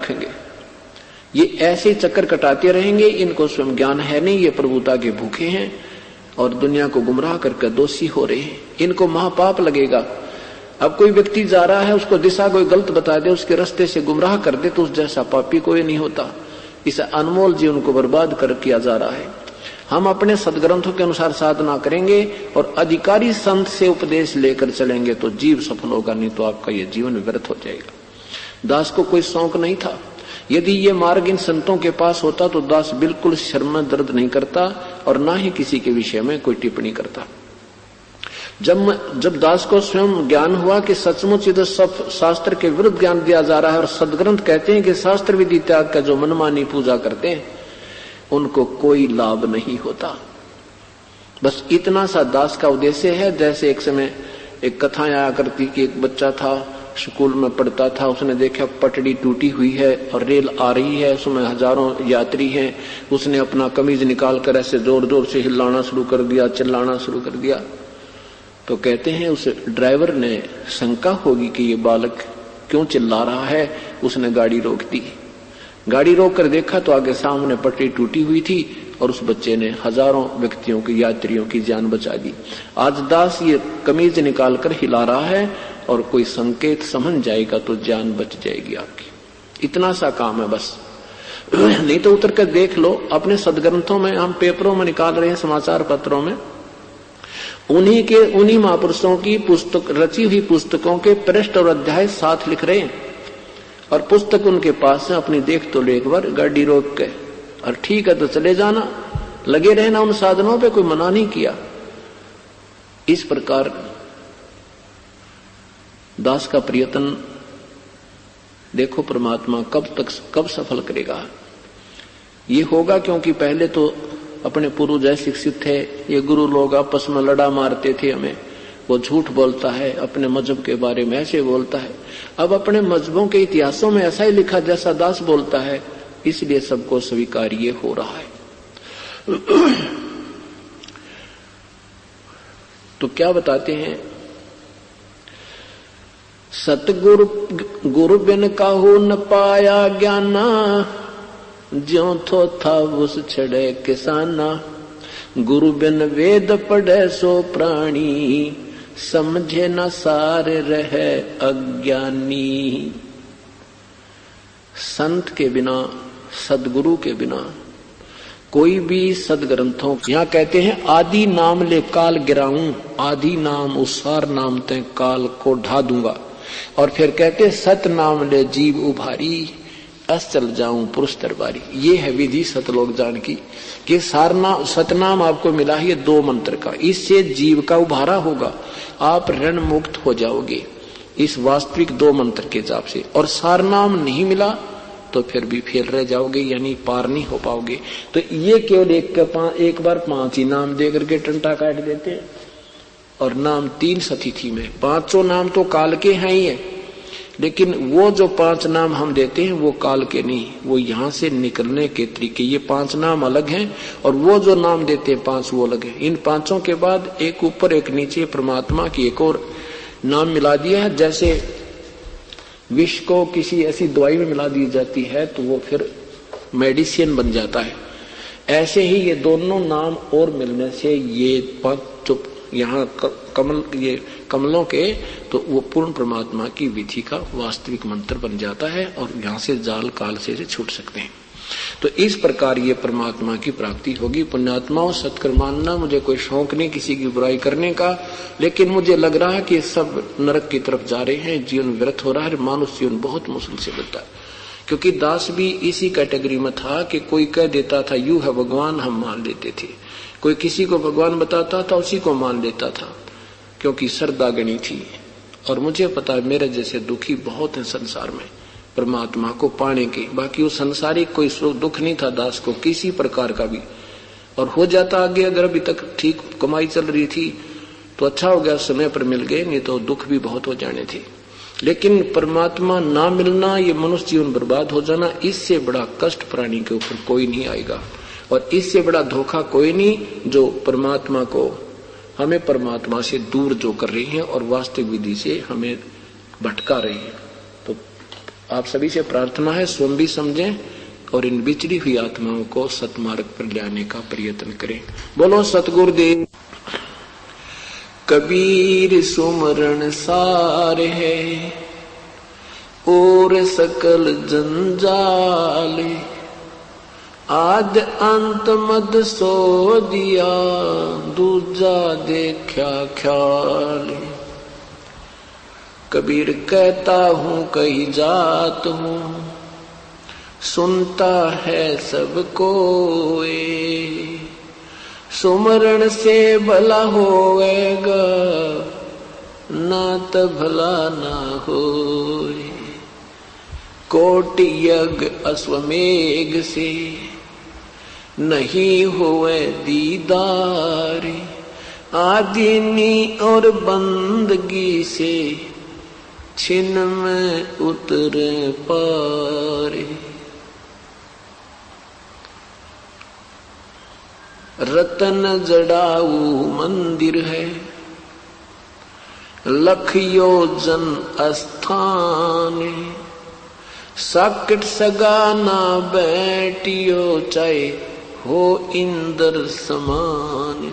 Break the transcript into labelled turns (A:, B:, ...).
A: रखेंगे। ये ऐसे चक्कर कटाते रहेंगे, इनको स्वयं ज्ञान है नहीं, ये प्रभुता के भूखे हैं और दुनिया को गुमराह करके दोषी हो रहे हैं, इनको महापाप लगेगा। अब कोई व्यक्ति जा रहा है, उसको दिशा कोई गलत बता दे, उसके रास्ते से गुमराह कर दे, तो उस जैसा पापी कोई नहीं होता। इस अनमोल जीवन को बर्बाद कर किया जा रहा है। हम अपने सदग्रंथों के अनुसार साधना करेंगे और अधिकारी संत से उपदेश लेकर चलेंगे तो जीव सफल होगा, नहीं तो आपका यह जीवन व्यर्थ हो जाएगा। दास को कोई शौक नहीं था। यदि ये मार्ग इन संतों के पास होता तो दास बिल्कुल शर्म में दर्द नहीं करता और ना ही किसी के विषय में कोई टिप्पणी करता। जब दास को स्वयं ज्ञान हुआ कि सचमुच इधर सब शास्त्र के विरुद्ध ज्ञान दिया जा रहा है और सदग्रंथ कहते हैं कि शास्त्र विधि त्याग का जो मनमानी पूजा करते हैं उनको कोई लाभ नहीं होता। बस इतना सा दास का उद्देश्य है। जैसे एक समय एक कथा आया करती कि एक बच्चा था, स्कूल में पढ़ता था, उसने देखा पटड़ी टूटी हुई है और रेल आ रही है, उसमें हजारों यात्री हैं। उसने अपना कमीज निकाल कर ऐसे जोर जोर से हिलाना शुरू कर दिया, चिल्लाना शुरू कर दिया। तो कहते हैं उस ड्राइवर ने शंका होगी कि ये बालक क्यों चिल्ला रहा है, उसने गाड़ी रोक दी। गाड़ी रोक कर देखा तो आगे सामने पटरी टूटी हुई थी और उस बच्चे ने हजारों व्यक्तियों की, यात्रियों की जान बचा दी। आज दास ये कमीज निकाल कर हिला रहा है और कोई संकेत समझ जाएगा तो जान बच जाएगी आपकी। इतना सा काम है बस। नहीं तो उतर कर देख लो अपने सदग्रंथों में, हम पेपरों में निकाल रहे हैं, समाचार पत्रों में, उन्हीं महापुरुषों की पुस्तक, रची हुई पुस्तकों के पृष्ठ और अध्याय साथ लिख रहे हैं और पुस्तक उनके पास है। अपनी देख तो ले एक बार गाड़ी रोक के, और ठीक है तो चले जाना, लगे रहना उन साधनों पे, कोई मना नहीं किया। इस प्रकार दास का प्रयत्न देखो परमात्मा कब सफल करेगा। ये होगा क्योंकि पहले तो अपने पूर्वज जैसे शिक्षित थे, ये गुरु लोग आपस में लड़ा मारते थे हमें, वो झूठ बोलता है, अपने मजहब के बारे में ऐसे बोलता है। अब अपने मजहबों के इतिहासों में ऐसा ही लिखा जैसा दास बोलता है, इसलिए सबको स्वीकार्य हो रहा है। तो क्या बताते हैं, सतगुरु गुरु बिन काहू न पाया ज्ञाना, ज्यों थो था उस छड़े किसाना। गुरु बिन वेद पढ़े सो प्राणी, समझे न सार रहे अज्ञानी। संत के बिना, सदगुरु के बिना कोई भी सदग्रंथों, यहां कहते हैं आदि नाम ले काल गिराऊं, आदि नाम उसार नाम ते काल को ढा दूंगा। और फिर कहते सत नाम ले जीव उभारी, अस चल जाऊं पुरुष दरबारी। ये है विधि सतलोक जान की कि सतनाम आपको मिला है 2 मंत्र का, इससे जीव का उभारा होगा, आप ऋण मुक्त हो जाओगे इस वास्तविक 2 मंत्र के जाप से। और सारनाम नहीं मिला तो फिर भी फेल रह जाओगे, यानी पार नहीं हो पाओगे। तो ये केवल एक बार 5 ही नाम दे करके टंटा काट देते हैं। और नाम 3 सतिथि में, 5 नाम तो काल के हैं ही है, लेकिन वो जो 5 नाम हम देते हैं वो काल के नहीं, वो यहां से निकलने के तरीके। ये 5 नाम अलग हैं और वो जो नाम देते हैं 5 वो अलग है। इन 5 के बाद एक ऊपर एक नीचे परमात्मा की एक और नाम मिला दिया है। जैसे विष को किसी ऐसी दवाई में मिला दी जाती है तो वो फिर मेडिसिन बन जाता है, ऐसे ही ये दोनों नाम और मिलने से ये 5 यहाँ ये कमलों के, तो वो पूर्ण परमात्मा की विधि का वास्तविक मंत्र बन जाता है और यहाँ से जाल काल से छूट सकते हैं। तो इस प्रकार ये परमात्मा की प्राप्ति होगी। पुण्यात्माओं, सत्कर्म मानना, मुझे कोई शौक नहीं किसी की बुराई करने का, लेकिन मुझे लग रहा है कि सब नरक की तरफ जा रहे हैं, जीवन व्यर्थ हो रहा है, मानुष जीवन बहुत मुश्किल से मिलता है। क्योंकि दास भी इसी कैटेगरी में था कि कोई कह देता था यू है भगवान, हम मान लेते थे। कोई किसी को भगवान बताता था, उसी को मान लेता था, क्योंकि श्रद्धा गणी थी। और मुझे पता है मेरे जैसे दुखी बहुत हैं संसार में परमात्मा को पाने के। बाकी वो संसारिक कोई दुख नहीं था दास को किसी प्रकार का भी, और हो जाता आगे। अगर अभी तक ठीक कमाई चल रही थी तो अच्छा हो गया, समय पर मिल गए, नहीं तो दुख भी बहुत हो जाने थे। लेकिन परमात्मा ना मिलना, ये मनुष्य जीवन बर्बाद हो जाना, इससे बड़ा कष्ट प्राणी के ऊपर कोई नहीं आएगा। और इससे बड़ा धोखा कोई नहीं जो परमात्मा को, हमें परमात्मा से दूर जो कर रही है और वास्तविक विधि से हमें भटका रही है। तो आप सभी से प्रार्थना है स्वयं भी समझें और इन बिछड़ी हुई आत्माओं को सतमार्ग पर लाने का प्रयत्न करें। बोलो सतगुरुदेव। कबीर सुमरण सार है और सकल जंजाल, आद अंत मद सो दिया दूजा देखा ख्याल। कबीर कहता हूँ कही जात हूँ, सुनता है सबको, सुमरण से भला होएगा ना तो भला ना होए। कोटि यज्ञ अश्वमेघ से नहीं हुए दीदार, आदीनी और बंदगी से छिन में उतरे पारे। रतन जड़ाऊ मंदिर है, लख योजन स्थान, साकट सगाना बैठियो चाहे हो इंद्र समान।